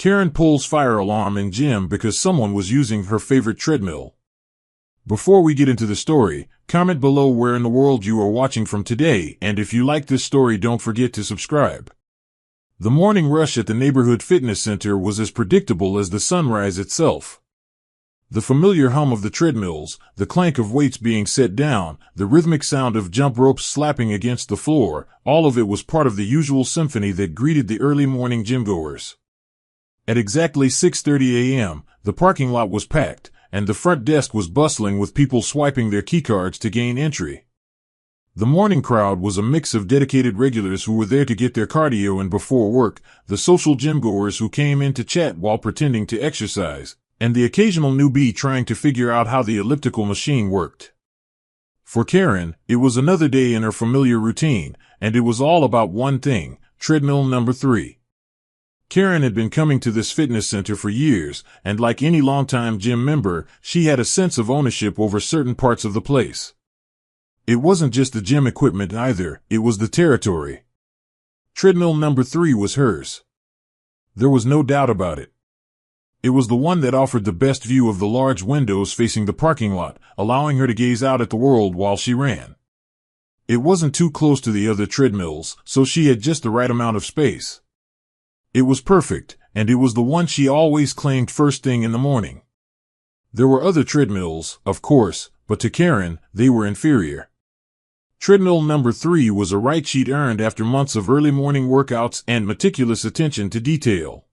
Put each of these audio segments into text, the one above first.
Karen pulls fire alarm in gym because someone was using her favorite treadmill. Before we get into the story, comment below where in the world you are watching from today, and if you like this story, don't forget to subscribe. The morning rush at the neighborhood fitness center was as predictable as the sunrise itself. The familiar hum of the treadmills, the clank of weights being set down, the rhythmic sound of jump ropes slapping against the floor, all of it was part of the usual symphony that greeted the early morning gymgoers. At exactly 6:30 a.m., the parking lot was packed, and the front desk was bustling with people swiping their keycards to gain entry. The morning crowd was a mix of dedicated regulars who were there to get their cardio in before work, the social gymgoers who came in to chat while pretending to exercise, and the occasional newbie trying to figure out how the elliptical machine worked. For Karen, it was another day in her familiar routine, and it was all about one thing: treadmill number 3. Karen had been coming to this fitness center for years, and like any longtime gym member, she had a sense of ownership over certain parts of the place. It wasn't just the gym equipment either, it was the territory. Treadmill number 3 was hers. There was no doubt about it. It was the one that offered the best view of the large windows facing the parking lot, allowing her to gaze out at the world while she ran. It wasn't too close to the other treadmills, so she had just the right amount of space. It was perfect, and it was the one she always claimed first thing in the morning. There were other treadmills, of course, but to Karen, they were inferior. Treadmill number 3 was a right she'd earned after months of early morning workouts and meticulous attention to detail.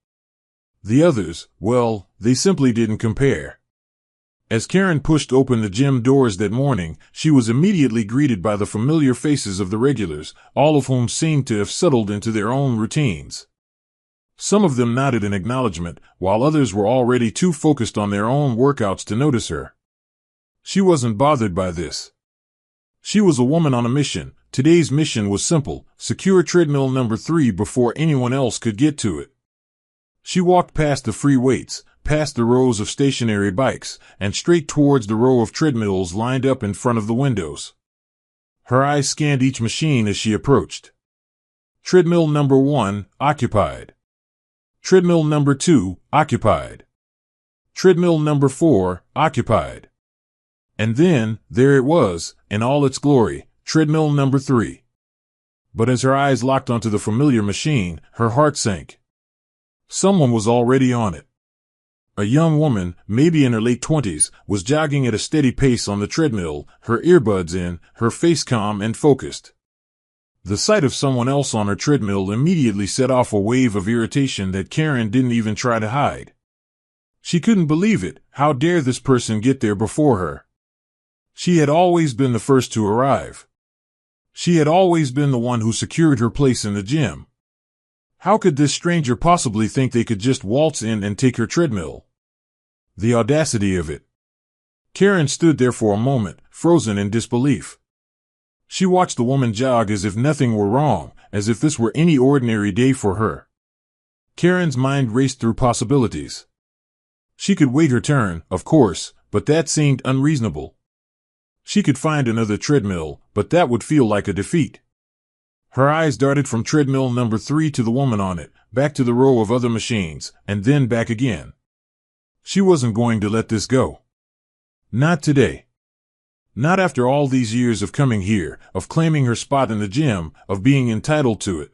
The others, well, they simply didn't compare. As Karen pushed open the gym doors that morning, she was immediately greeted by the familiar faces of the regulars, all of whom seemed to have settled into their own routines. Some of them nodded in acknowledgement, while others were already too focused on their own workouts to notice her. She wasn't bothered by this. She was a woman on a mission. Today's mission was simple: secure treadmill number 3 before anyone else could get to it. She walked past the free weights, past the rows of stationary bikes, and straight towards the row of treadmills lined up in front of the windows. Her eyes scanned each machine as she approached. Treadmill number 1, occupied. Treadmill number 2, occupied. Treadmill number 4, occupied. And then, there it was, in all its glory, treadmill number 3. But as her eyes locked onto the familiar machine, her heart sank. Someone was already on it. A young woman, maybe in her late 20s, was jogging at a steady pace on the treadmill, her earbuds in, her face calm and focused. The sight of someone else on her treadmill immediately set off a wave of irritation that Karen didn't even try to hide. She couldn't believe it. How dare this person get there before her? She had always been the first to arrive. She had always been the one who secured her place in the gym. How could this stranger possibly think they could just waltz in and take her treadmill? The audacity of it. Karen stood there for a moment, frozen in disbelief. She watched the woman jog as if nothing were wrong, as if this were any ordinary day for her. Karen's mind raced through possibilities. She could wait her turn, of course, but that seemed unreasonable. She could find another treadmill, but that would feel like a defeat. Her eyes darted from treadmill number 3 to the woman on it, back to the row of other machines, and then back again. She wasn't going to let this go. Not today. Not after all these years of coming here, of claiming her spot in the gym, of being entitled to it.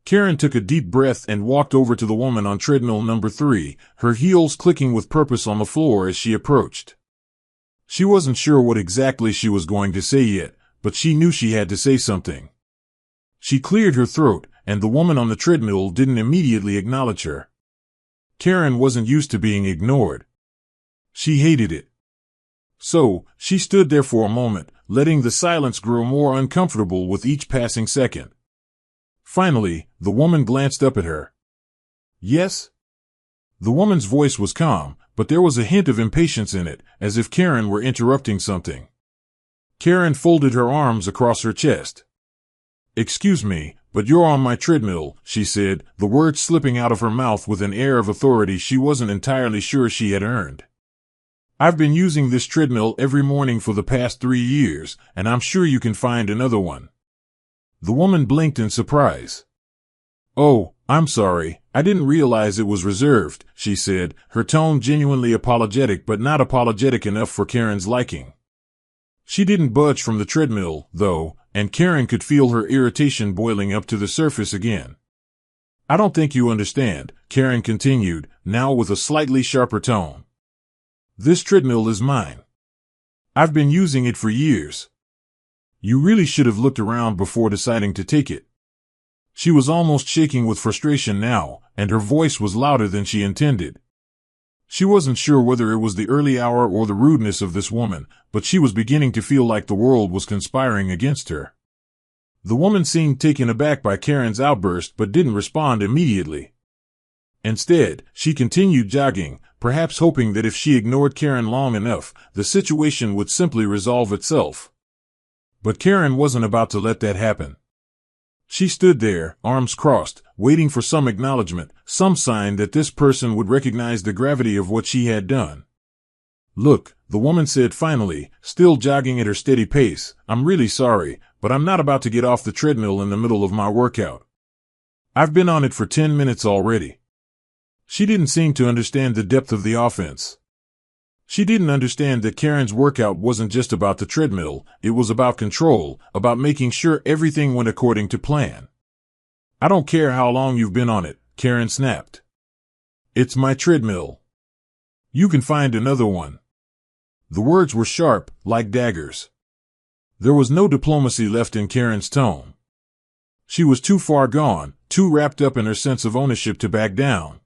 Karen took a deep breath and walked over to the woman on treadmill number 3, her heels clicking with purpose on the floor as she approached. She wasn't sure what exactly she was going to say yet, but she knew she had to say something. She cleared her throat, and the woman on the treadmill didn't immediately acknowledge her. Karen wasn't used to being ignored. She hated it. So, she stood there for a moment, letting the silence grow more uncomfortable with each passing second. Finally, the woman glanced up at her. Yes? The woman's voice was calm, but there was a hint of impatience in it, as if Karen were interrupting something. Karen folded her arms across her chest. Excuse me, but you're on my treadmill, she said, the words slipping out of her mouth with an air of authority she wasn't entirely sure she had earned. I've been using this treadmill every morning for the past 3 years, and I'm sure you can find another one. The woman blinked in surprise. Oh, I'm sorry, I didn't realize it was reserved, she said, her tone genuinely apologetic but not apologetic enough for Karen's liking. She didn't budge from the treadmill, though, and Karen could feel her irritation boiling up to the surface again. I don't think you understand, Karen continued, now with a slightly sharper tone. This treadmill is mine. I've been using it for years. You really should have looked around before deciding to take it. She was almost shaking with frustration now, and her voice was louder than she intended. She wasn't sure whether it was the early hour or the rudeness of this woman, but she was beginning to feel like the world was conspiring against her. The woman seemed taken aback by Karen's outburst but didn't respond immediately. Instead, she continued jogging, perhaps hoping that if she ignored Karen long enough, the situation would simply resolve itself. But Karen wasn't about to let that happen. She stood there, arms crossed, waiting for some acknowledgement, some sign that this person would recognize the gravity of what she had done. Look, the woman said finally, still jogging at her steady pace, I'm really sorry, but I'm not about to get off the treadmill in the middle of my workout. I've been on it for 10 minutes already. She didn't seem to understand the depth of the offense. She didn't understand that Karen's workout wasn't just about the treadmill, it was about control, about making sure everything went according to plan. I don't care how long you've been on it, Karen snapped. It's my treadmill. You can find another one. The words were sharp, like daggers. There was no diplomacy left in Karen's tone. She was too far gone, too wrapped up in her sense of ownership to back down.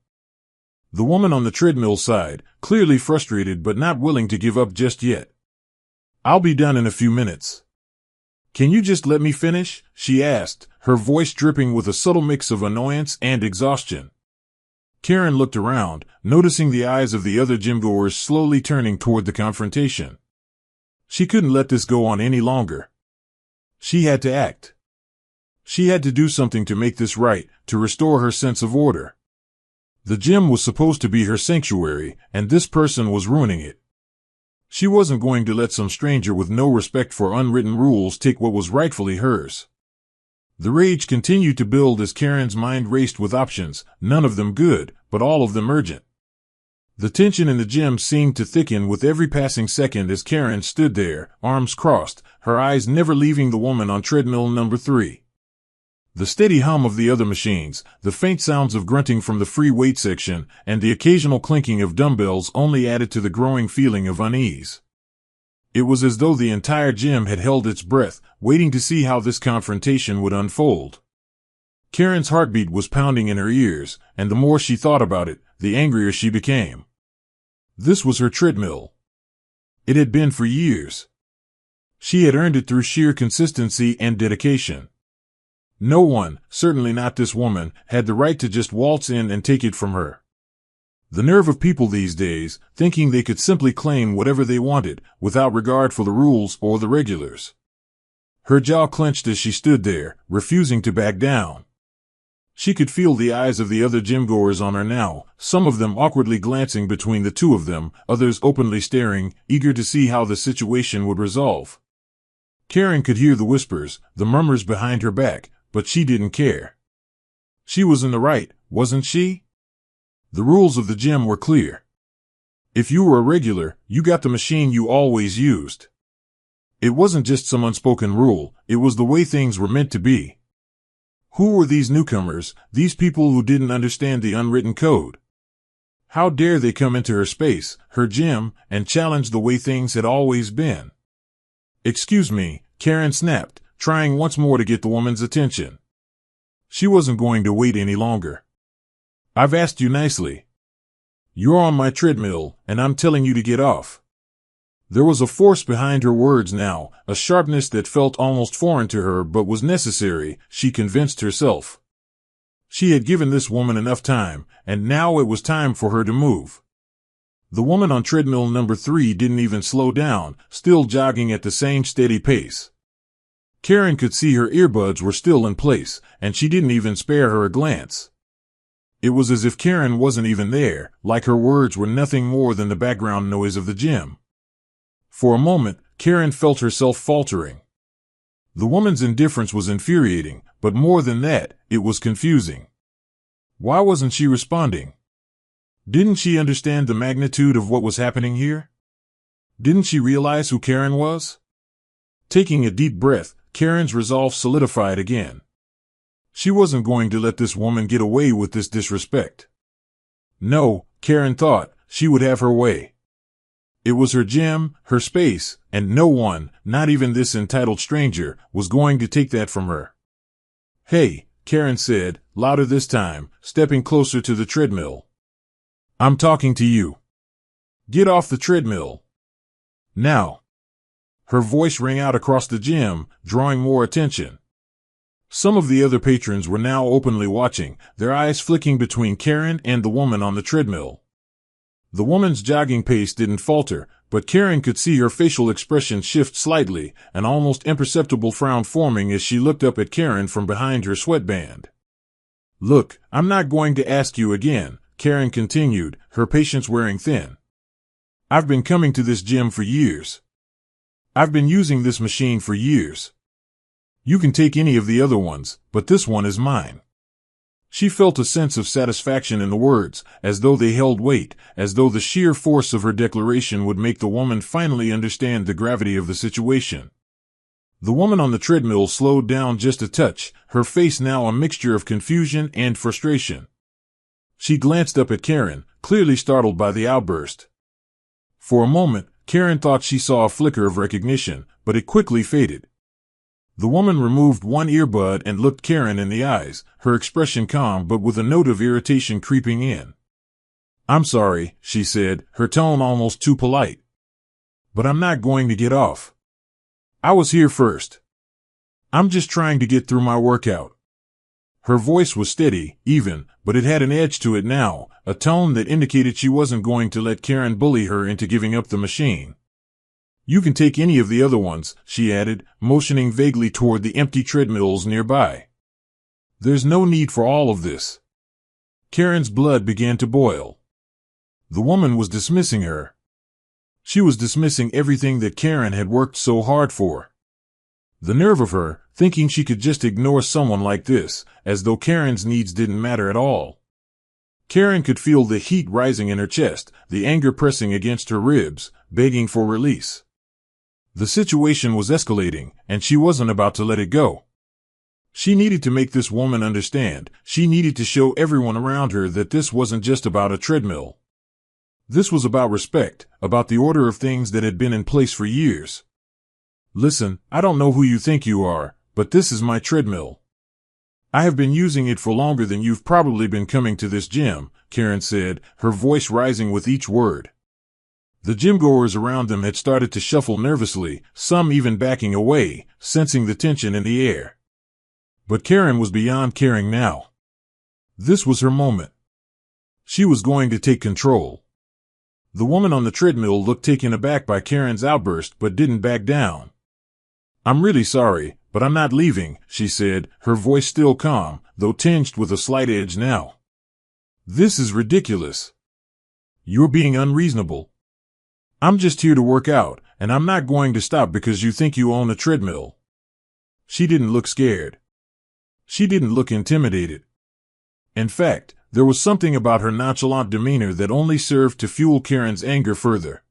The woman on the treadmill sighed, clearly frustrated but not willing to give up just yet. I'll be done in a few minutes. Can you just let me finish? She asked, her voice dripping with a subtle mix of annoyance and exhaustion. Karen looked around, noticing the eyes of the other gymgoers slowly turning toward the confrontation. She couldn't let this go on any longer. She had to act. She had to do something to make this right, to restore her sense of order. The gym was supposed to be her sanctuary, and this person was ruining it. She wasn't going to let some stranger with no respect for unwritten rules take what was rightfully hers. The rage continued to build as Karen's mind raced with options, none of them good, but all of them urgent. The tension in the gym seemed to thicken with every passing second as Karen stood there, arms crossed, her eyes never leaving the woman on treadmill number 3. The steady hum of the other machines, the faint sounds of grunting from the free weight section, and the occasional clinking of dumbbells only added to the growing feeling of unease. It was as though the entire gym had held its breath, waiting to see how this confrontation would unfold. Karen's heartbeat was pounding in her ears, and the more she thought about it, the angrier she became. This was her treadmill. It had been for years. She had earned it through sheer consistency and dedication. No one, certainly not this woman, had the right to just waltz in and take it from her. The nerve of people these days, thinking they could simply claim whatever they wanted, without regard for the rules or the regulars. Her jaw clenched as she stood there, refusing to back down. She could feel the eyes of the other gymgoers on her now, some of them awkwardly glancing between the two of them, others openly staring, eager to see how the situation would resolve. Karen could hear the whispers, the murmurs behind her back, but she didn't care. She was in the right, wasn't she? The rules of the gym were clear. If you were a regular, you got the machine you always used. It wasn't just some unspoken rule, it was the way things were meant to be. Who were these newcomers, these people who didn't understand the unwritten code? How dare they come into her space, her gym, and challenge the way things had always been? Excuse me, Karen snapped, trying once more to get the woman's attention. She wasn't going to wait any longer. I've asked you nicely. You're on my treadmill, and I'm telling you to get off. There was a force behind her words now, a sharpness that felt almost foreign to her but was necessary, she convinced herself. She had given this woman enough time, and now it was time for her to move. The woman on treadmill number 3 didn't even slow down, still jogging at the same steady pace. Karen could see her earbuds were still in place, and she didn't even spare her a glance. It was as if Karen wasn't even there, like her words were nothing more than the background noise of the gym. For a moment, Karen felt herself faltering. The woman's indifference was infuriating, but more than that, it was confusing. Why wasn't she responding? Didn't she understand the magnitude of what was happening here? Didn't she realize who Karen was? Taking a deep breath, Karen's resolve solidified again. She wasn't going to let this woman get away with this disrespect. No, Karen thought, she would have her way. It was her gym, her space, and no one, not even this entitled stranger, was going to take that from her. Hey, Karen said, louder this time, stepping closer to the treadmill. I'm talking to you. Get off the treadmill. Now. Her voice rang out across the gym, drawing more attention. Some of the other patrons were now openly watching, their eyes flicking between Karen and the woman on the treadmill. The woman's jogging pace didn't falter, but Karen could see her facial expression shift slightly, an almost imperceptible frown forming as she looked up at Karen from behind her sweatband. Look, I'm not going to ask you again, Karen continued, her patience wearing thin. I've been coming to this gym for years. I've been using this machine for years. You can take any of the other ones, but this one is mine. She felt a sense of satisfaction in the words, as though they held weight, as though the sheer force of her declaration would make the woman finally understand the gravity of the situation. The woman on the treadmill slowed down just a touch, her face now a mixture of confusion and frustration. She glanced up at Karen, clearly startled by the outburst. For a moment, Karen thought she saw a flicker of recognition, but it quickly faded. The woman removed one earbud and looked Karen in the eyes, her expression calm but with a note of irritation creeping in. I'm sorry, she said, her tone almost too polite. But I'm not going to get off. I was here first. I'm just trying to get through my workout. Her voice was steady, even, but it had an edge to it now, a tone that indicated she wasn't going to let Karen bully her into giving up the machine. You can take any of the other ones, she added, motioning vaguely toward the empty treadmills nearby. There's no need for all of this. Karen's blood began to boil. The woman was dismissing her. She was dismissing everything that Karen had worked so hard for. The nerve of her, thinking she could just ignore someone like this, as though Karen's needs didn't matter at all. Karen could feel the heat rising in her chest, the anger pressing against her ribs, begging for release. The situation was escalating, and she wasn't about to let it go. She needed to make this woman understand. She needed to show everyone around her that this wasn't just about a treadmill. This was about respect, about the order of things that had been in place for years. Listen, I don't know who you think you are, but this is my treadmill. I have been using it for longer than you've probably been coming to this gym, Karen said, her voice rising with each word. The gym-goers around them had started to shuffle nervously, some even backing away, sensing the tension in the air. But Karen was beyond caring now. This was her moment. She was going to take control. The woman on the treadmill looked taken aback by Karen's outburst but didn't back down. I'm really sorry, but I'm not leaving, she said, her voice still calm, though tinged with a slight edge now. This is ridiculous. You're being unreasonable. I'm just here to work out, and I'm not going to stop because you think you own a treadmill. She didn't look scared. She didn't look intimidated. In fact, there was something about her nonchalant demeanor that only served to fuel Karen's anger further.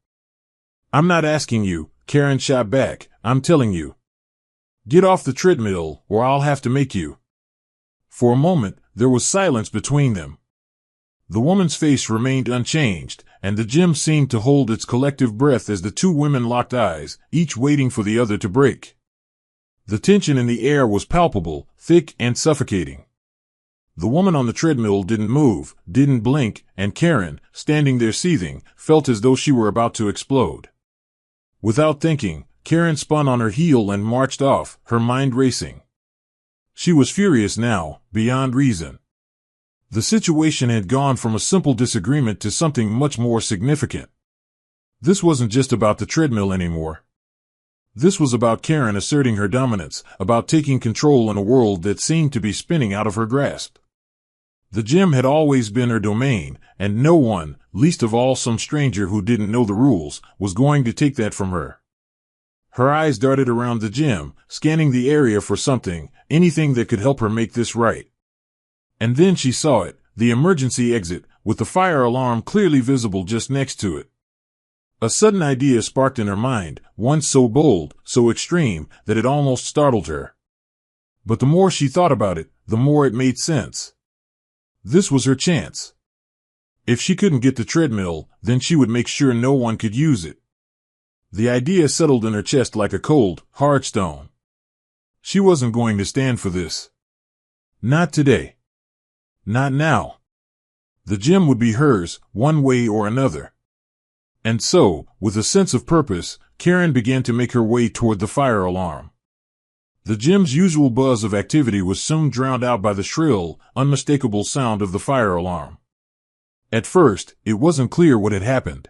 I'm not asking you, Karen shot back, I'm telling you. Get off the treadmill, or I'll have to make you. For a moment, there was silence between them. The woman's face remained unchanged, and the gym seemed to hold its collective breath as the two women locked eyes, each waiting for the other to break. The tension in the air was palpable, thick and suffocating. The woman on the treadmill didn't move, didn't blink, and Karen, standing there seething, felt as though she were about to explode. Without thinking, Karen spun on her heel and marched off, her mind racing. She was furious now, beyond reason. The situation had gone from a simple disagreement to something much more significant. This wasn't just about the treadmill anymore. This was about Karen asserting her dominance, about taking control in a world that seemed to be spinning out of her grasp. The gym had always been her domain, and no one, least of all some stranger who didn't know the rules, was going to take that from her. Her eyes darted around the gym, scanning the area for something, anything that could help her make this right. And then she saw it, the emergency exit, with the fire alarm clearly visible just next to it. A sudden idea sparked in her mind, one so bold, so extreme, that it almost startled her. But the more she thought about it, the more it made sense. This was her chance. If she couldn't get the treadmill, then she would make sure no one could use it. The idea settled in her chest like a cold, hard stone. She wasn't going to stand for this. Not today. Not now. The gym would be hers, one way or another. And so, with a sense of purpose, Karen began to make her way toward the fire alarm. The gym's usual buzz of activity was soon drowned out by the shrill, unmistakable sound of the fire alarm. At first, it wasn't clear what had happened.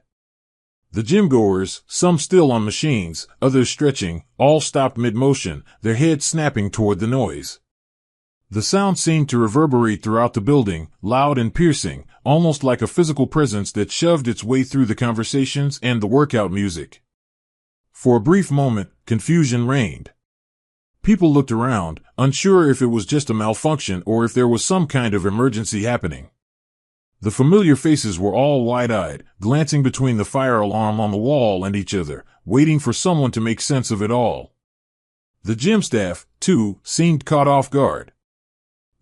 The gym-goers, some still on machines, others stretching, all stopped mid-motion, their heads snapping toward the noise. The sound seemed to reverberate throughout the building, loud and piercing, almost like a physical presence that shoved its way through the conversations and the workout music. For a brief moment, confusion reigned. People looked around, unsure if it was just a malfunction or if there was some kind of emergency happening. The familiar faces were all wide-eyed, glancing between the fire alarm on the wall and each other, waiting for someone to make sense of it all. The gym staff, too, seemed caught off guard.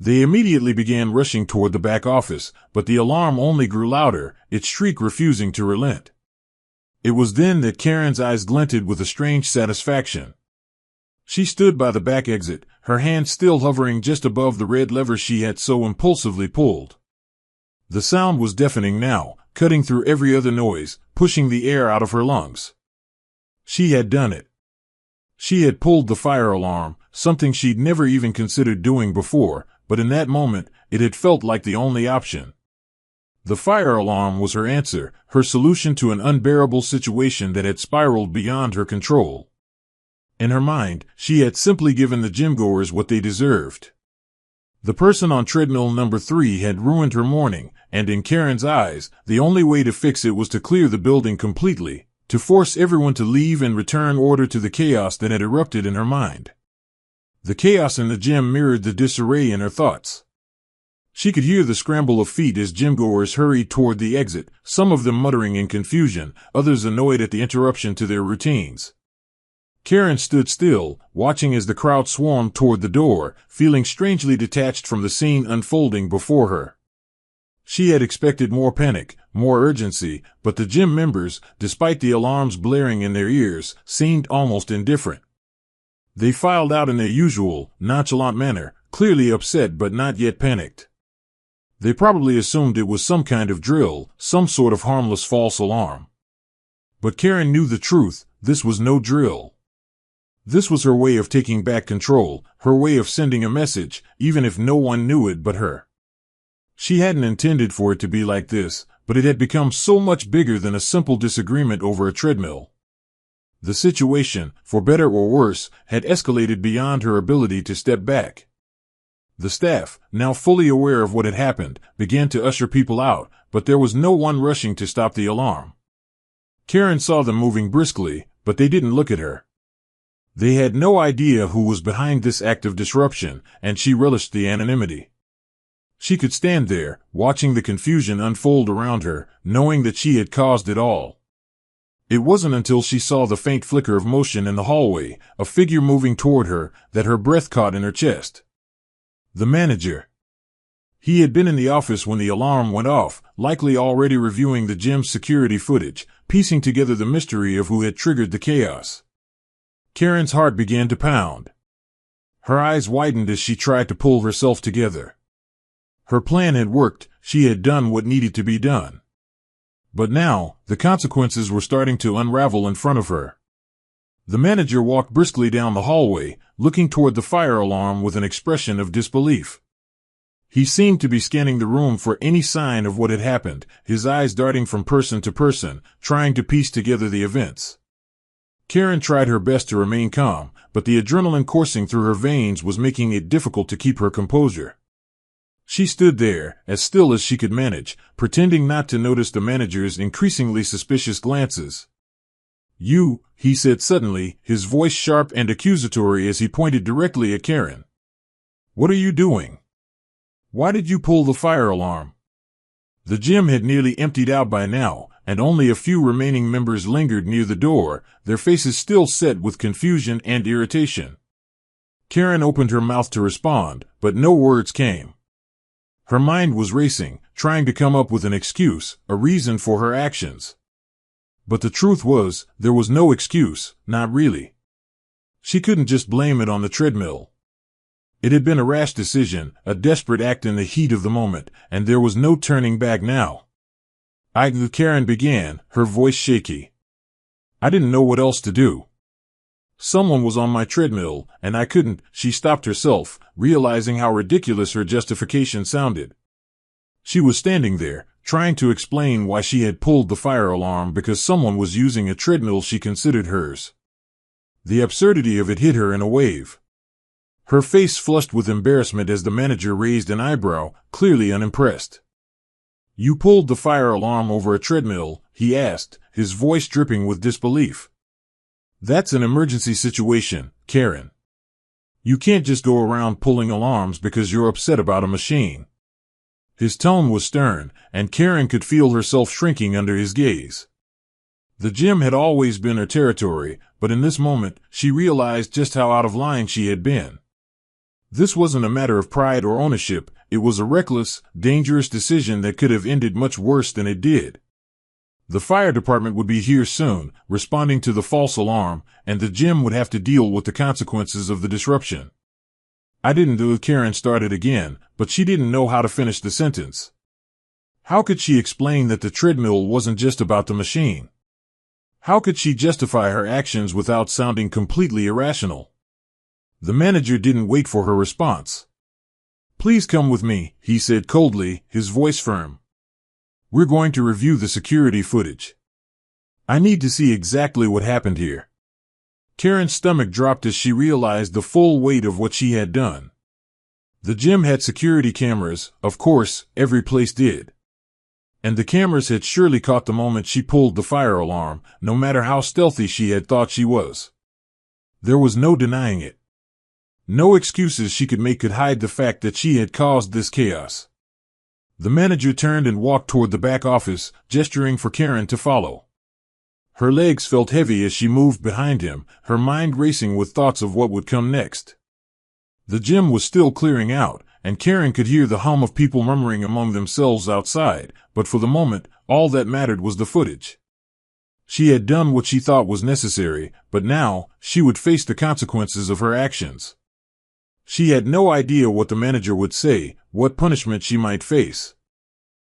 They immediately began rushing toward the back office, but the alarm only grew louder, its shriek refusing to relent. It was then that Karen's eyes glinted with a strange satisfaction. She stood by the back exit, her hand still hovering just above the red lever she had so impulsively pulled. The sound was deafening now, cutting through every other noise, pushing the air out of her lungs. She had done it. She had pulled the fire alarm, something she'd never even considered doing before, but in that moment, it had felt like the only option. The fire alarm was her answer, her solution to an unbearable situation that had spiraled beyond her control. In her mind, she had simply given the gym-goers what they deserved. The person on treadmill number 3 had ruined her morning, and in Karen's eyes, the only way to fix it was to clear the building completely, to force everyone to leave and return order to the chaos that had erupted in her mind. The chaos in the gym mirrored the disarray in her thoughts. She could hear the scramble of feet as gym-goers hurried toward the exit, some of them muttering in confusion, others annoyed at the interruption to their routines. Karen stood still, watching as the crowd swarmed toward the door, feeling strangely detached from the scene unfolding before her. She had expected more panic, more urgency, but the gym members, despite the alarms blaring in their ears, seemed almost indifferent. They filed out in their usual, nonchalant manner, clearly upset but not yet panicked. They probably assumed it was some kind of drill, some sort of harmless false alarm. But Karen knew the truth, this was no drill. This was her way of taking back control, her way of sending a message, even if no one knew it but her. She hadn't intended for it to be like this, but it had become so much bigger than a simple disagreement over a treadmill. The situation, for better or worse, had escalated beyond her ability to step back. The staff, now fully aware of what had happened, began to usher people out, but there was no one rushing to stop the alarm. Karen saw them moving briskly, but they didn't look at her. They had no idea who was behind this act of disruption, and she relished the anonymity. She could stand there, watching the confusion unfold around her, knowing that she had caused it all. It wasn't until she saw the faint flicker of motion in the hallway, a figure moving toward her, that her breath caught in her chest. The manager. He had been in the office when the alarm went off, likely already reviewing the gym's security footage, piecing together the mystery of who had triggered the chaos. Karen's heart began to pound. Her eyes widened as she tried to pull herself together. Her plan had worked, she had done what needed to be done. But now, the consequences were starting to unravel in front of her. The manager walked briskly down the hallway, looking toward the fire alarm with an expression of disbelief. He seemed to be scanning the room for any sign of what had happened, his eyes darting from person to person, trying to piece together the events. Karen tried her best to remain calm, but the adrenaline coursing through her veins was making it difficult to keep her composure. She stood there, as still as she could manage, pretending not to notice the manager's increasingly suspicious glances. "You," he said suddenly, his voice sharp and accusatory as he pointed directly at Karen. "What are you doing?" Why did you pull the fire alarm? The gym had nearly emptied out by now, and only a few remaining members lingered near the door, their faces still set with confusion and irritation. Karen opened her mouth to respond, but no words came. Her mind was racing, trying to come up with an excuse, a reason for her actions. But the truth was, there was no excuse, not really. She couldn't just blame it on the treadmill. It had been a rash decision, a desperate act in the heat of the moment, and there was no turning back now. Karen began, her voice shaky. I didn't know what else to do. Someone was on my treadmill, and I couldn't. She stopped herself, realizing how ridiculous her justification sounded. She was standing there, trying to explain why she had pulled the fire alarm because someone was using a treadmill she considered hers. The absurdity of it hit her in a wave. Her face flushed with embarrassment as the manager raised an eyebrow, clearly unimpressed. You pulled the fire alarm over a treadmill, he asked, his voice dripping with disbelief. That's an emergency situation, Karen. You can't just go around pulling alarms because you're upset about a machine. His tone was stern, and Karen could feel herself shrinking under his gaze. The gym had always been her territory, but in this moment, she realized just how out of line she had been. This wasn't a matter of pride or ownership, it was a reckless, dangerous decision that could have ended much worse than it did. The fire department would be here soon, responding to the false alarm, and the gym would have to deal with the consequences of the disruption. I didn't do it, Karen started again, but she didn't know how to finish the sentence. How could she explain that the treadmill wasn't just about the machine? How could she justify her actions without sounding completely irrational? The manager didn't wait for her response. Please come with me, he said coldly, his voice firm. We're going to review the security footage. I need to see exactly what happened here. Karen's stomach dropped as she realized the full weight of what she had done. The gym had security cameras, of course, every place did. And the cameras had surely caught the moment she pulled the fire alarm, no matter how stealthy she had thought she was. There was no denying it. No excuses she could make could hide the fact that she had caused this chaos. The manager turned and walked toward the back office, gesturing for Karen to follow. Her legs felt heavy as she moved behind him, her mind racing with thoughts of what would come next. The gym was still clearing out, and Karen could hear the hum of people murmuring among themselves outside, but for the moment, all that mattered was the footage. She had done what she thought was necessary, but now, she would face the consequences of her actions. She had no idea what the manager would say, what punishment she might face.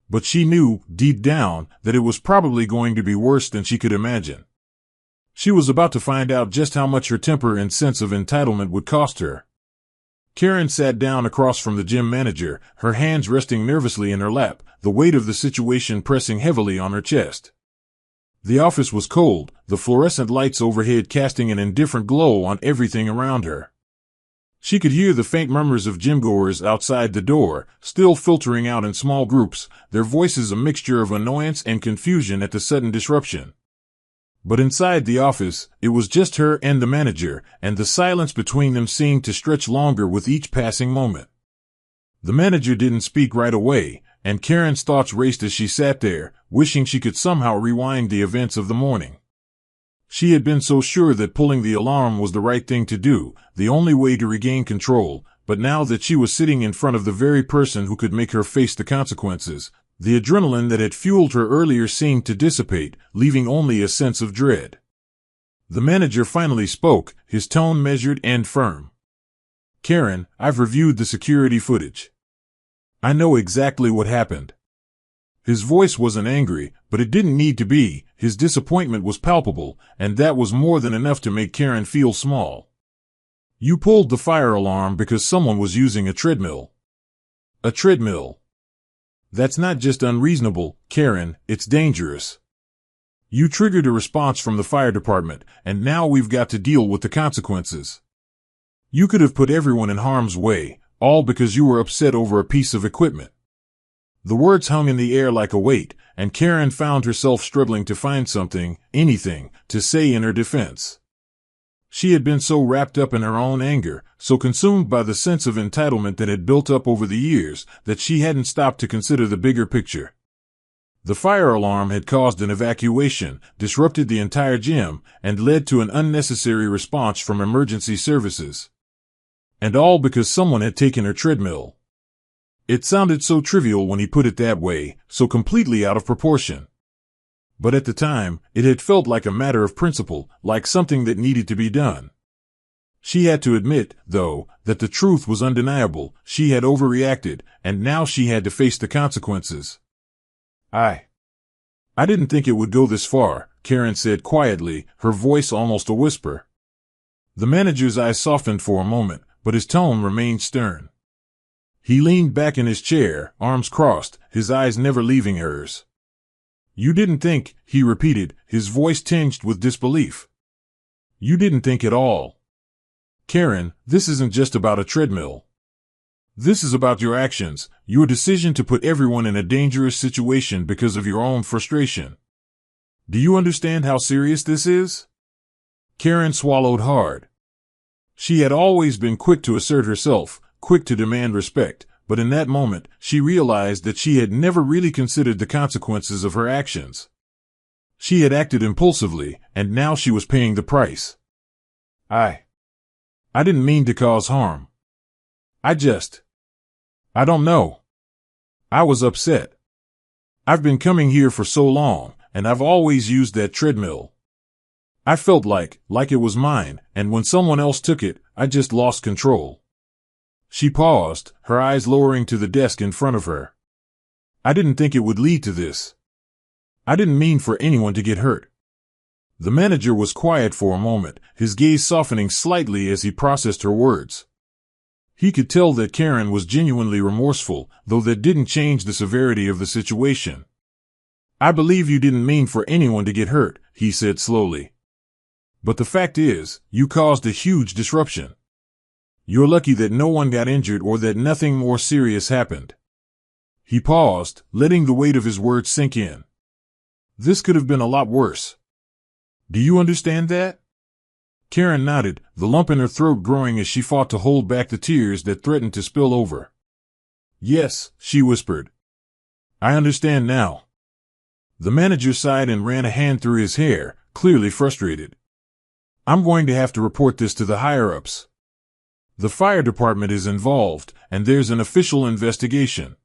But she knew, deep down, that it was probably going to be worse than she could imagine. She was about to find out just how much her temper and sense of entitlement would cost her. Karen sat down across from the gym manager, her hands resting nervously in her lap, the weight of the situation pressing heavily on her chest. The office was cold, the fluorescent lights overhead casting an indifferent glow on everything around her. She could hear the faint murmurs of gymgoers outside the door, still filtering out in small groups, their voices a mixture of annoyance and confusion at the sudden disruption. But inside the office, it was just her and the manager, and the silence between them seemed to stretch longer with each passing moment. The manager didn't speak right away, and Karen's thoughts raced as she sat there, wishing she could somehow rewind the events of the morning. She had been so sure that pulling the alarm was the right thing to do, the only way to regain control, but now that she was sitting in front of the very person who could make her face the consequences, the adrenaline that had fueled her earlier seemed to dissipate, leaving only a sense of dread. The manager finally spoke, his tone measured and firm. Karen, I've reviewed the security footage. I know exactly what happened. His voice wasn't angry, but it didn't need to be. His disappointment was palpable, and that was more than enough to make Karen feel small. You pulled the fire alarm because someone was using a treadmill. A treadmill. That's not just unreasonable, Karen, it's dangerous. You triggered a response from the fire department, and now we've got to deal with the consequences. You could have put everyone in harm's way, all because you were upset over a piece of equipment. The words hung in the air like a weight, and Karen found herself struggling to find something, anything, to say in her defense. She had been so wrapped up in her own anger, so consumed by the sense of entitlement that had built up over the years, that she hadn't stopped to consider the bigger picture. The fire alarm had caused an evacuation, disrupted the entire gym, and led to an unnecessary response from emergency services. And all because someone had taken her treadmill. It sounded so trivial when he put it that way, so completely out of proportion. But at the time, it had felt like a matter of principle, like something that needed to be done. She had to admit, though, that the truth was undeniable. She had overreacted, and now she had to face the consequences. I didn't think it would go this far, Karen said quietly, her voice almost a whisper. The manager's eyes softened for a moment, but his tone remained stern. He leaned back in his chair, arms crossed, his eyes never leaving hers. You didn't think, he repeated, his voice tinged with disbelief. You didn't think at all. Karen, this isn't just about a treadmill. This is about your actions, your decision to put everyone in a dangerous situation because of your own frustration. Do you understand how serious this is? Karen swallowed hard. She had always been quick to assert herself, quick to demand respect, but in that moment, she realized that she had never really considered the consequences of her actions. She had acted impulsively, and now she was paying the price. I didn't mean to cause harm. I don't know. I was upset. I've been coming here for so long, and I've always used that treadmill. I felt like it was mine, and when someone else took it, I just lost control. She paused, her eyes lowering to the desk in front of her. I didn't think it would lead to this. I didn't mean for anyone to get hurt. The manager was quiet for a moment, his gaze softening slightly as he processed her words. He could tell that Karen was genuinely remorseful, though that didn't change the severity of the situation. I believe you didn't mean for anyone to get hurt, he said slowly. But the fact is, you caused a huge disruption. You're lucky that no one got injured or that nothing more serious happened. He paused, letting the weight of his words sink in. This could have been a lot worse. Do you understand that? Karen nodded, the lump in her throat growing as she fought to hold back the tears that threatened to spill over. Yes, she whispered. I understand now. The manager sighed and ran a hand through his hair, clearly frustrated. I'm going to have to report this to the higher-ups. The fire department is involved, and there's an official investigation.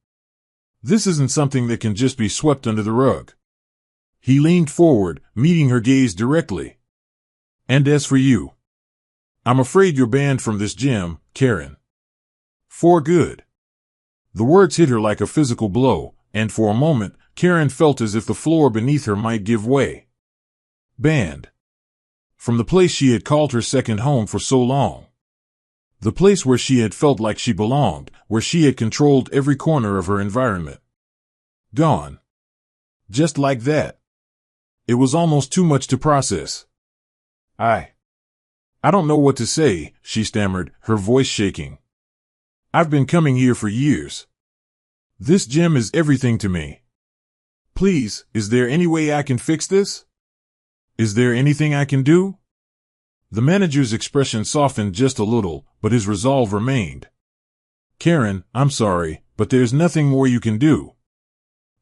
This isn't something that can just be swept under the rug. He leaned forward, meeting her gaze directly. And as for you, I'm afraid you're banned from this gym, Karen. For good. The words hit her like a physical blow, and for a moment, Karen felt as if the floor beneath her might give way. Banned. From the place she had called her second home for so long. The place where she had felt like she belonged, where she had controlled every corner of her environment. Gone. Just like that. It was almost too much to process. I don't know what to say, she stammered, her voice shaking. I've been coming here for years. This gym is everything to me. Please, is there any way I can fix this? Is there anything I can do? The manager's expression softened just a little, but his resolve remained. Karen, I'm sorry, but there's nothing more you can do.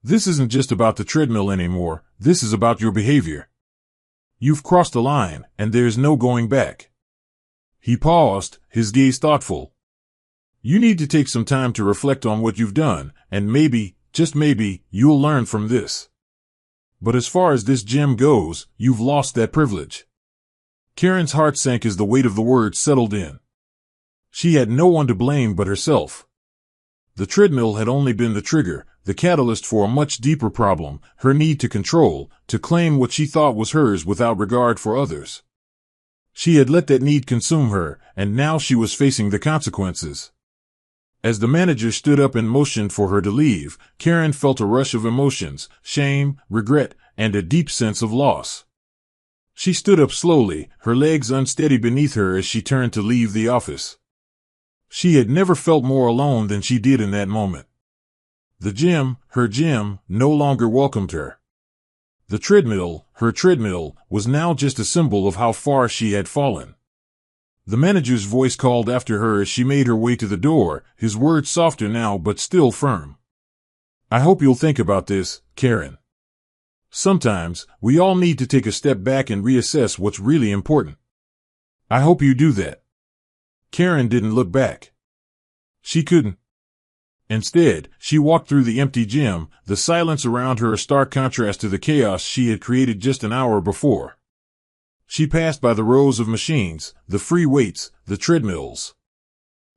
This isn't just about the treadmill anymore, this is about your behavior. You've crossed the line, and there's no going back. He paused, his gaze thoughtful. You need to take some time to reflect on what you've done, and maybe, just maybe, you'll learn from this. But as far as this gym goes, you've lost that privilege. Karen's heart sank as the weight of the words settled in. She had no one to blame but herself. The treadmill had only been the trigger, the catalyst for a much deeper problem, her need to control, to claim what she thought was hers without regard for others. She had let that need consume her, and now she was facing the consequences. As the manager stood up and motioned for her to leave, Karen felt a rush of emotions, shame, regret, and a deep sense of loss. She stood up slowly, her legs unsteady beneath her as she turned to leave the office. She had never felt more alone than she did in that moment. The gym, her gym, no longer welcomed her. The treadmill, her treadmill, was now just a symbol of how far she had fallen. The manager's voice called after her as she made her way to the door, his words softer now but still firm. I hope you'll think about this, Karen. Sometimes, we all need to take a step back and reassess what's really important. I hope you do that. Karen didn't look back. She couldn't. Instead, she walked through the empty gym, the silence around her a stark contrast to the chaos she had created just an hour before. She passed by the rows of machines, the free weights, the treadmills.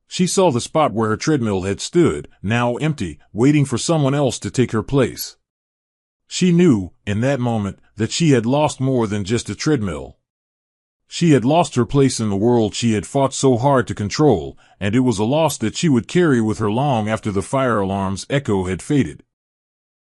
She saw the spot where her treadmill had stood, now empty, waiting for someone else to take her place. She knew, in that moment, that she had lost more than just a treadmill. She had lost her place in the world she had fought so hard to control, and it was a loss that she would carry with her long after the fire alarm's echo had faded.